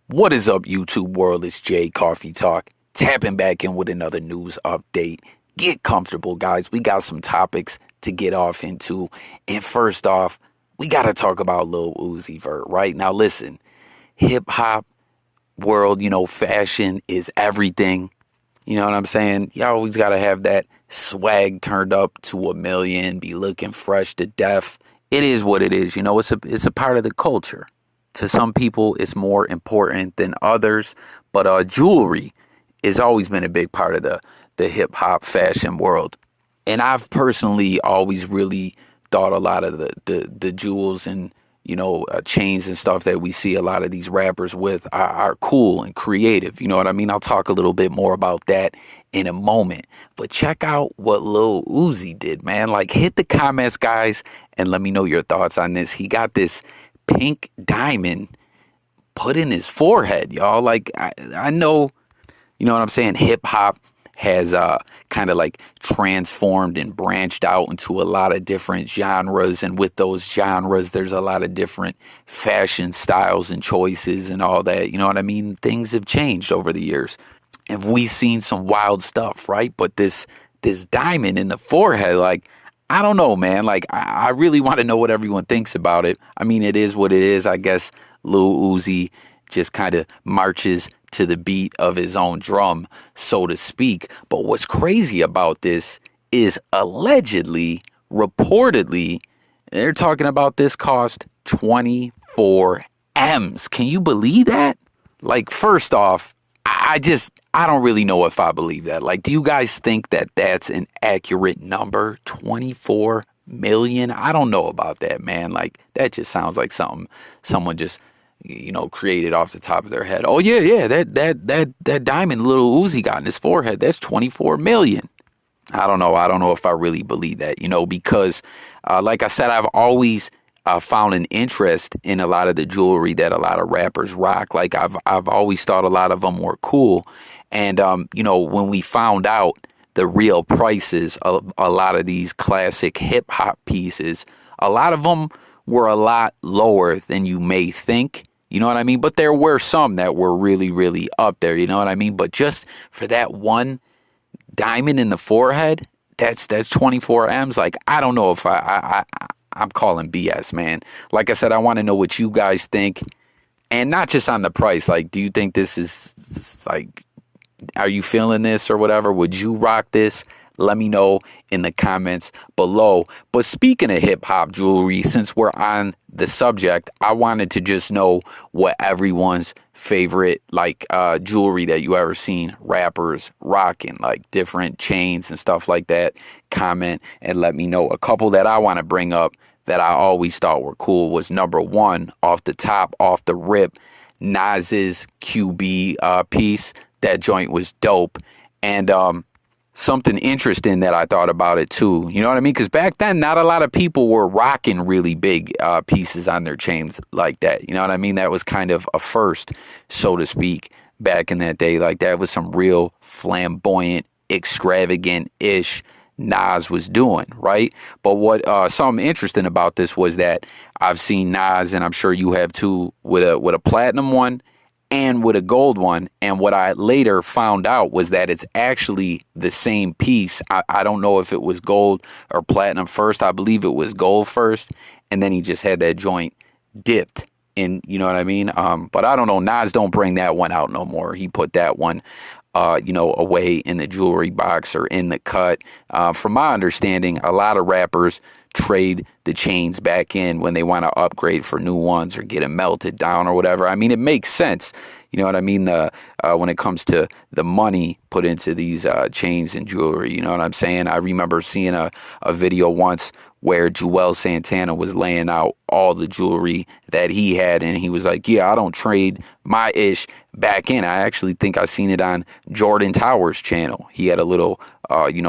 What is up, YouTube world? It's Jay Coffee Talk, tapping back in with another news update. Get comfortable, guys. We got some topics to get off into. And first off, we got to talk about Lil Uzi Vert, right? Now, listen, hip hop world, fashion is everything. You know what I'm saying? You always got to have that swag turned up to a million, be looking fresh to death. It is what it is. It's a part of the culture. To some people, it's more important than others, but jewelry has always been a big part of the hip hop fashion world. And I've personally always really thought a lot of the jewels and chains and stuff that we see a lot of these rappers with are cool and creative. You know what I mean? I'll talk a little bit more about that in a moment. But check out what Lil Uzi did, man. Like, hit the comments, guys, and let me know your thoughts on this. He got this pink diamond put in his forehead, y'all. Like, I know, you know what I'm saying? Hip hop has kind of like transformed and branched out into a lot of different genres, and with those genres there's a lot of different fashion styles and choices and all that. You know what I mean? Things have changed over the years, and we've seen some wild stuff, right? But this diamond in the forehead, like, I don't know, man. Like, I really want to know what everyone thinks about it. I mean, it is what it is. I guess Lil Uzi just kind of marches to the beat of his own drum, so to speak. But what's crazy about this is allegedly, reportedly, they're talking about this cost 24 M's. Can you believe that? Like, first off, I don't really know if I believe that. Like, do you guys think that that's an accurate number? 24 million? I don't know about that, man. Like, that just sounds like something someone just, created off the top of their head. Oh yeah, that diamond Lil Uzi got in his forehead, that's 24 million. I don't know if I really believe that, because like I said, I've always found an interest in a lot of the jewelry that a lot of rappers rock. Like, I've always thought a lot of them were cool. And, when we found out the real prices of a lot of these classic hip hop pieces, a lot of them were a lot lower than you may think. You know what I mean? But there were some that were really, really up there. You know what I mean? But just for that one diamond in the forehead, that's 24 M's. Like, I don't know if I'm calling BS, man. Like I said, I want to know what you guys think, and not just on the price. Like, do you think this is like, are you feeling this or whatever? Would you rock this? Let me know in the comments below. But speaking of hip hop jewelry, since we're on the subject, I wanted to just know what everyone's favorite jewelry that you ever seen rappers rocking, like different chains and stuff like that. Comment and let me know. A couple that I want to bring up that I always thought were cool was number one, off the top, off the rip, Nas's QB piece. That joint was dope. And something interesting that I thought about it too. You know what I mean? Because back then, not a lot of people were rocking really big pieces on their chains like that. You know what I mean? That was kind of a first, so to speak, back in that day. Like, that was some real flamboyant, extravagant-ish Nas was doing, right? But what something interesting about this was that I've seen Nas, and I'm sure you have too, with a platinum one and with a gold one. And what I later found out was that it's actually the same piece. I don't know if it was gold or platinum first. I believe it was gold first, and then he just had that joint dipped in, you know what I mean? But I don't know. Nas don't bring that one out no more. He put that one away in the jewelry box or in the cut. From my understanding, a lot of rappers trade the chains back in when they want to upgrade for new ones or get them melted down or whatever. I mean, it makes sense. You know what I mean? When it comes to the money put into these chains and jewelry, you know what I'm saying? I remember seeing a video once where Juelz Santana was laying out all the jewelry that he had, and he was like, yeah, I don't trade my ish back in. I actually think I seen it on Jordan Towers' channel. He had a little,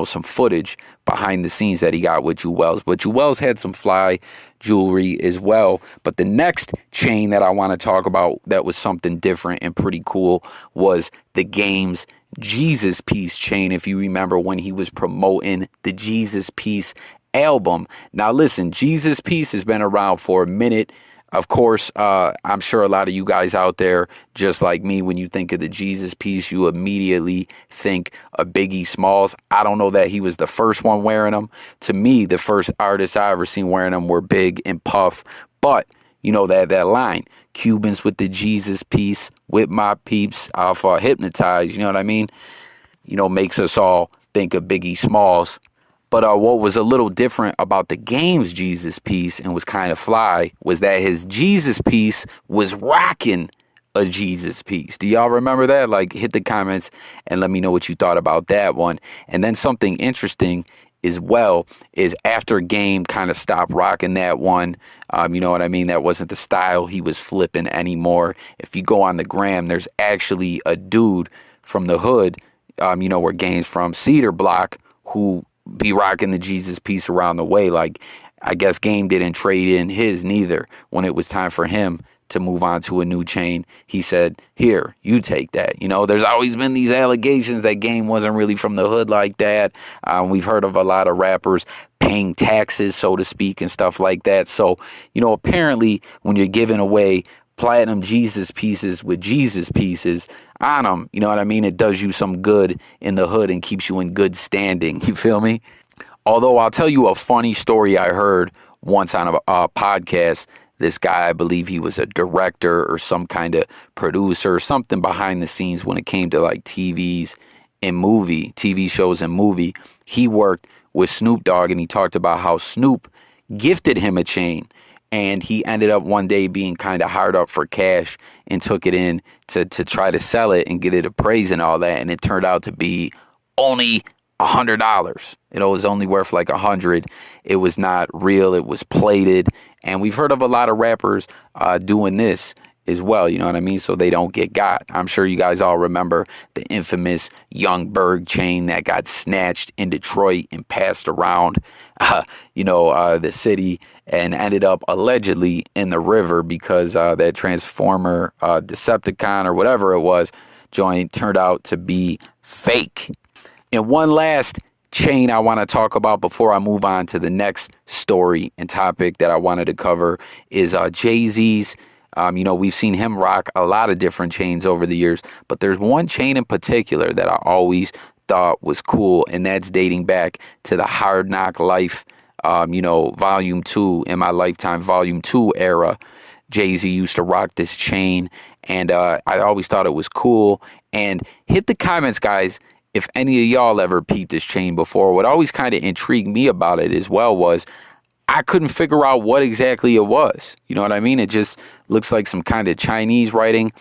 some footage behind the scenes that he got with Juelz. But Juelz had some fly jewelry as well. But the next chain that I want to talk about that was something different and pretty cool was the Game's Jesus Piece chain. If you remember when he was promoting the Jesus Piece album. Now listen, Jesus Piece has been around for a minute. Of course, I'm sure a lot of you guys out there, just like me, when you think of the Jesus piece, you immediately think of Biggie Smalls. I don't know that he was the first one wearing them. To me, the first artists I ever seen wearing them were Big and Puff. But you know that line, Cubans with the Jesus piece, with my peeps, off hypnotized. You know what I mean? You know, makes us all think of Biggie Smalls. But what was a little different about the Game's Jesus piece and was kind of fly was that his Jesus piece was rocking a Jesus piece. Do y'all remember that? Like, hit the comments and let me know what you thought about that one. And then something interesting as well is after Game kind of stopped rocking that one, you know what I mean? That wasn't the style he was flipping anymore. If you go on the gram, there's actually a dude from the hood, you know, where Game's from, Cedar Block, who be rocking the Jesus piece around the way. Like, I guess Game didn't trade in his neither. When it was time for him to move on to a new chain, he said, here, you take that. You know, there's always been these allegations that Game wasn't really from the hood like that. We've heard of a lot of rappers paying taxes, so to speak, and stuff like that. So, you know, apparently when you're giving away platinum Jesus pieces with Jesus pieces on them, you know what I mean? It does you some good in the hood and keeps you in good standing. You feel me? Although I'll tell you a funny story I heard once on a podcast. This guy, I believe he was a director or some kind of producer, something behind the scenes when it came to like TV shows and movie. He worked with Snoop Dogg and he talked about how Snoop gifted him a chain. And he ended up one day being kind of hard up for cash and took it in to try to sell it and get it appraised and all that. And it turned out to be only $100. It was only worth like $100. It was not real. It was plated. And we've heard of a lot of rappers doing this as well, you know what I mean? So they don't get got. I'm sure you guys all remember the infamous Young Berg chain that got snatched in Detroit and passed around, the city and ended up allegedly in the river because that Transformer Decepticon or whatever it was joint turned out to be fake. And one last chain I want to talk about before I move on to the next story and topic that I wanted to cover is Jay-Z's. We've seen him rock a lot of different chains over the years, but there's one chain in particular that I always thought was cool, and that's dating back to the Hard Knock Life, Volume 2, in my lifetime, Volume 2 era. Jay-Z used to rock this chain, and I always thought it was cool. And hit the comments, guys, if any of y'all ever peeped this chain before. What always kind of intrigued me about it as well was I couldn't figure out what exactly it was. You know what I mean? It just looks like some kind of Chinese writing.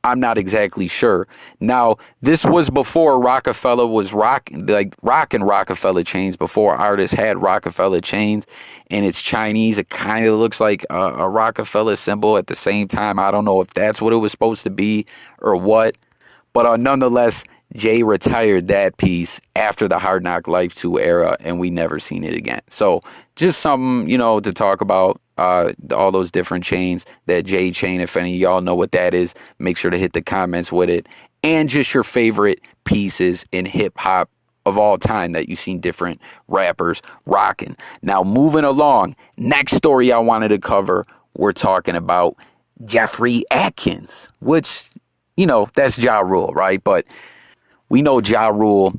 I'm not exactly sure. Now, this was before Rockefeller was rocking Rockefeller chains, before artists had Rockefeller chains, and it's Chinese. It kind of looks like a Rockefeller symbol at the same time. I don't know if that's what it was supposed to be or what, but nonetheless, Jay retired that piece after the Hard Knock Life 2 era, and we never seen it again. So just something, to talk about, all those different chains. That Jay chain, if any of y'all know what that is, make sure to hit the comments with it. And just your favorite pieces in hip-hop of all time that you've seen different rappers rocking. Now, moving along, next story I wanted to cover, we're talking about Jeffrey Atkins, which, that's Ja Rule, right? But we know Ja Rule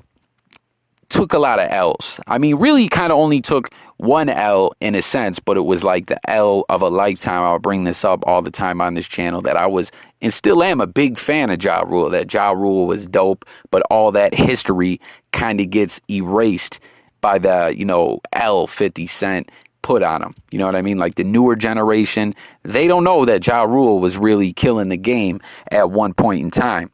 took a lot of L's. I mean, really kind of only took one L in a sense, but it was like the L of a lifetime. I'll bring this up all the time on this channel that I was and still am a big fan of Ja Rule, that Ja Rule was dope, but all that history kind of gets erased by the, L 50 Cent put on him. You know what I mean? Like the newer generation, they don't know that Ja Rule was really killing the game at one point in time.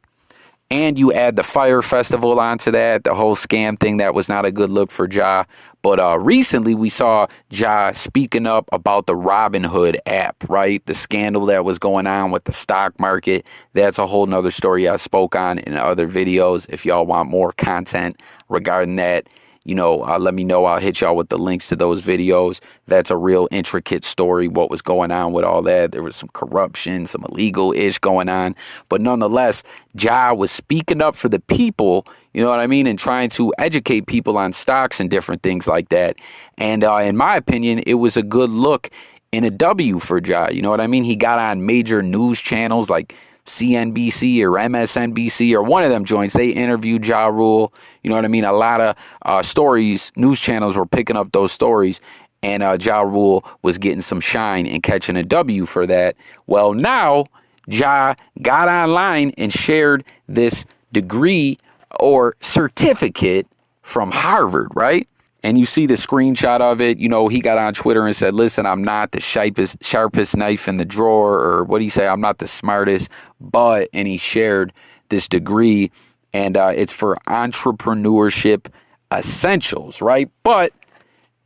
And you add the Fire Festival onto that, the whole scam thing, that was not a good look for Ja. But recently we saw Ja speaking up about the Robinhood app, right? The scandal that was going on with the stock market. That's a whole nother story I spoke on in other videos. If y'all want more content regarding that, let me know. I'll hit y'all with the links to those videos. That's a real intricate story, what was going on with all that. There was some corruption, some illegal-ish going on. But nonetheless, Ja was speaking up for the people, you know what I mean, and trying to educate people on stocks and different things like that. And in my opinion, it was a good look and a W for Ja. You know what I mean? He got on major news channels like CNBC or MSNBC or one of them joints. They interviewed Ja Rule. You know what I mean? A lot of stories, news channels were picking up those stories. And Ja Rule was getting some shine and catching a W for that. Well, now Ja got online and shared this degree or certificate from Harvard, right? And you see the screenshot of it. You know, he got on Twitter and said, listen, I'm not the sharpest knife in the drawer, or what do you say? I'm not the smartest, but, and he shared this degree, and it's for entrepreneurship essentials, right? But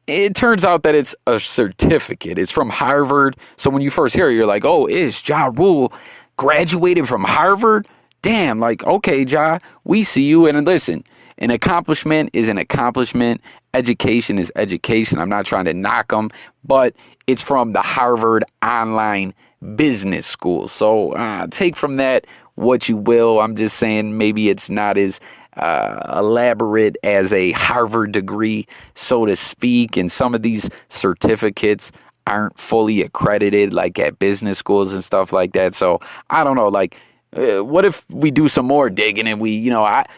it turns out that it's a certificate. It's from Harvard. So when you first hear it, you're like, oh, is Ja Rule graduated from Harvard? Damn, like, okay, Ja, we see you. And listen, an accomplishment is an accomplishment. Education is education. I'm not trying to knock them, but it's from the Harvard Online Business School. So take from that what you will. I'm just saying maybe it's not as elaborate as a Harvard degree, so to speak. And some of these certificates aren't fully accredited, like at business schools and stuff like that. So I don't know, like, what if we do some more digging and we,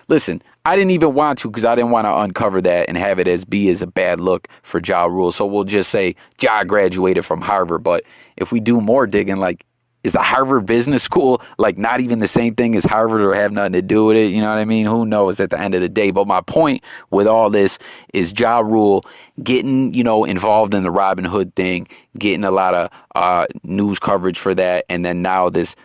listen, I didn't even want to because I didn't want to uncover that and have it as a bad look for Ja Rule. So we'll just say Ja graduated from Harvard. But if we do more digging, like, is the Harvard Business School like not even the same thing as Harvard or have nothing to do with it? You know what I mean? Who knows at the end of the day? But my point with all this is Ja Rule getting, involved in the Robin Hood thing, getting a lot of news coverage for that. And then now this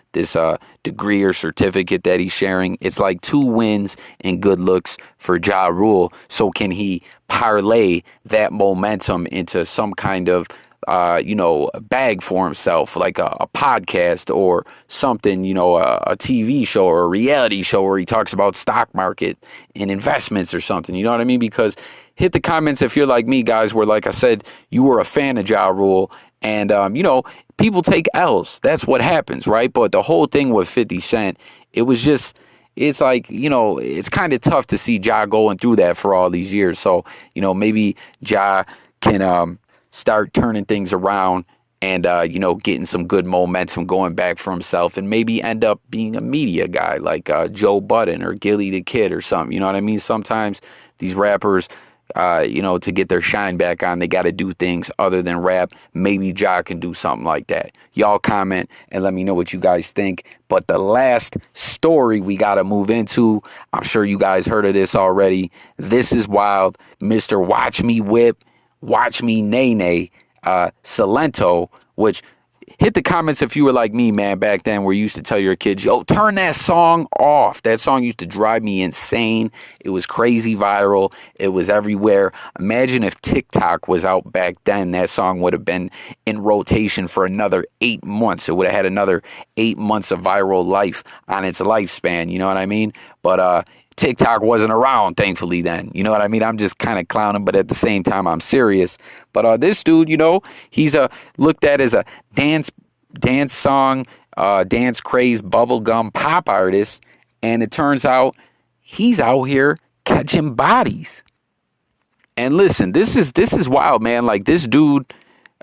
degree or certificate that he's sharing, it's like 2 wins and good looks for Ja Rule. So can he parlay that momentum into some kind of bag for himself, like a podcast or something, a TV show or a reality show where he talks about stock market and investments or something, you know what I mean? Because hit the comments if you're like me, guys, where, like I said, you were a fan of Ja Rule and, people take L's. That's what happens, right? But the whole thing with 50 Cent, it was just, it's like, it's kind of tough to see Ja going through that for all these years. So, maybe Ja can, start turning things around and, getting some good momentum going back for himself and maybe end up being a media guy like Joe Budden or Gilly the Kid or something. You know what I mean? Sometimes these rappers, to get their shine back on, they got to do things other than rap. Maybe Ja can do something like that. Y'all comment and let me know what you guys think. But the last story we got to move into, I'm sure you guys heard of this already. This is wild. Mr. Watch Me Whip, Watch Me Nay Nay, Silento, which hit the comments if you were like me, man, back then where you used to tell your kids, yo, turn that song off. That song used to drive me insane. It was crazy viral. It was everywhere. Imagine if TikTok was out back then. That song would have been in rotation for another 8 months. It would have had another 8 months of viral life on its lifespan. You know what I mean? But TikTok wasn't around, thankfully, then. You know what I mean? I'm just kind of clowning, but at the same time, I'm serious. But this dude, he's looked at as a dance song, dance craze, bubblegum pop artist. And it turns out he's out here catching bodies. And listen, this is wild, man. Like, this dude,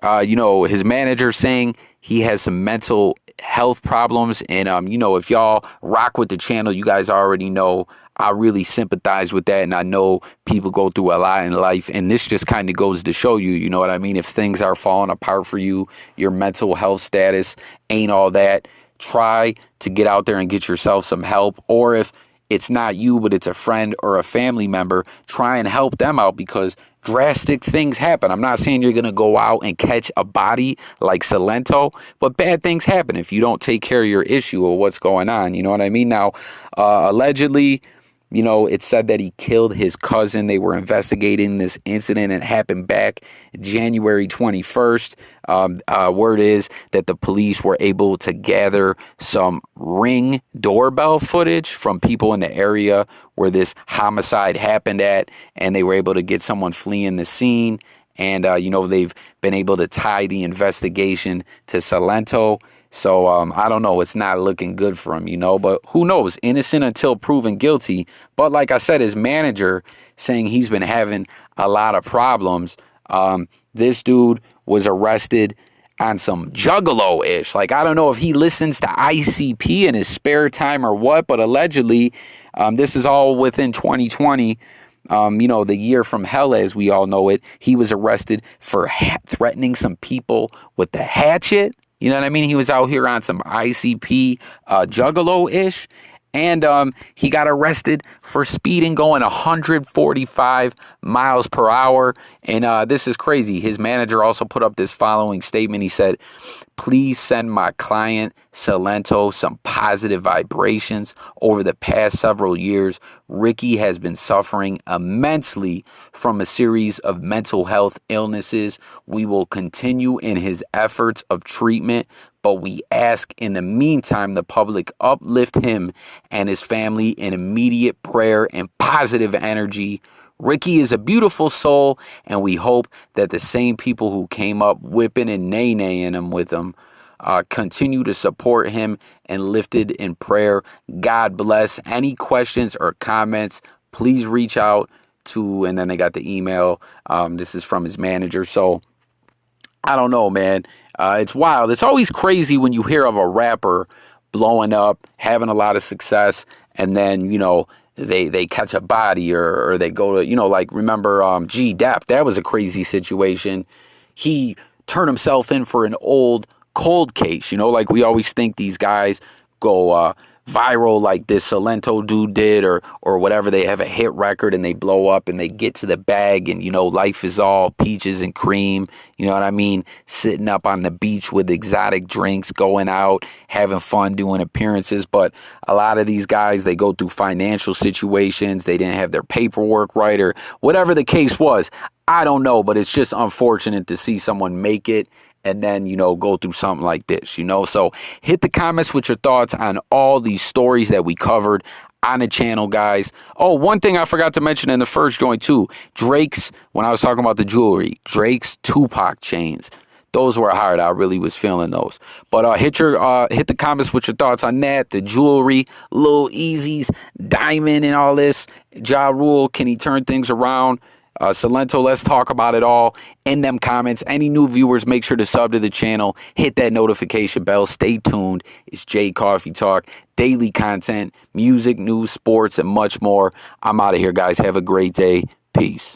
his manager saying he has some mental health problems. And, if y'all rock with the channel, you guys already know I really sympathize with that. And I know people go through a lot in life. And this just kind of goes to show you, you know what I mean? If things are falling apart for you, your mental health status ain't all that, try to get out there and get yourself some help. Or if it's not you, but it's a friend or a family member, try and help them out because drastic things happen. I'm not saying you're going to go out and catch a body like Silento, but bad things happen if you don't take care of your issue or what's going on. You know what I mean? Now, allegedly, it said that he killed his cousin. They were investigating this incident. It happened back January 21st. Word is that the police were able to gather some Ring doorbell footage from people in the area where this homicide happened at, and they were able to get someone fleeing the scene. And, they've been able to tie the investigation to Silento. So I don't know. It's not looking good for him, but who knows? Innocent until proven guilty. But like I said, his manager saying he's been having a lot of problems. This dude was arrested on some Juggalo-ish. Like, I don't know if he listens to ICP in his spare time or what, but allegedly, this is all within 2020. The year from hell as we all know it. He was arrested for threatening some people with the hatchet. You know what I mean? He was out here on some ICP Juggalo-ish. And he got arrested for speeding, going 145 miles per hour. And this is crazy. His manager also put up this following statement. He said, "Please send my client Silento some positive vibrations. Over the past several years, Ricky has been suffering immensely from a series of mental health illnesses. We will continue in his efforts of treatment, but we ask in the meantime the public uplift him and his family in immediate prayer and positive energy. Ricky is a beautiful soul, and we hope that the same people who came up whipping and nay-naying him with him continue to support him and lifted in prayer. God bless. Any questions or comments, please reach out to," and then they got the email. This is from his manager. So I don't know, man. It's wild. It's always crazy when you hear of a rapper blowing up, having a lot of success, and then, they catch a body or they go to, like, remember G Dep. That was a crazy situation. He turned himself in for an old cold case. Like, we always think these guys go viral like this Silento dude did or whatever. They have a hit record and they blow up and they get to the bag and, life is all peaches and cream. You know what I mean? Sitting up on the beach with exotic drinks, going out, having fun, doing appearances. But a lot of these guys, they go through financial situations. They didn't have their paperwork right or whatever the case was. I don't know, but it's just unfortunate to see someone make it and then, go through something like this, So hit the comments with your thoughts on all these stories that we covered on the channel, guys. Oh, one thing I forgot to mention in the first joint too, Drake's, when I was talking about the jewelry, Drake's Tupac chains. Those were hard. I really was feeling those. But hit the comments with your thoughts on that, the jewelry, Lil Uzi's diamond and all this. Ja Rule, can he turn things around? Silento, let's talk about it all in them comments. Any new viewers, make sure to sub to the channel. Hit that notification bell. Stay tuned. It's J Coffee Talk. Daily content, music, news, sports, and much more. I'm out of here, guys. Have a great day. Peace.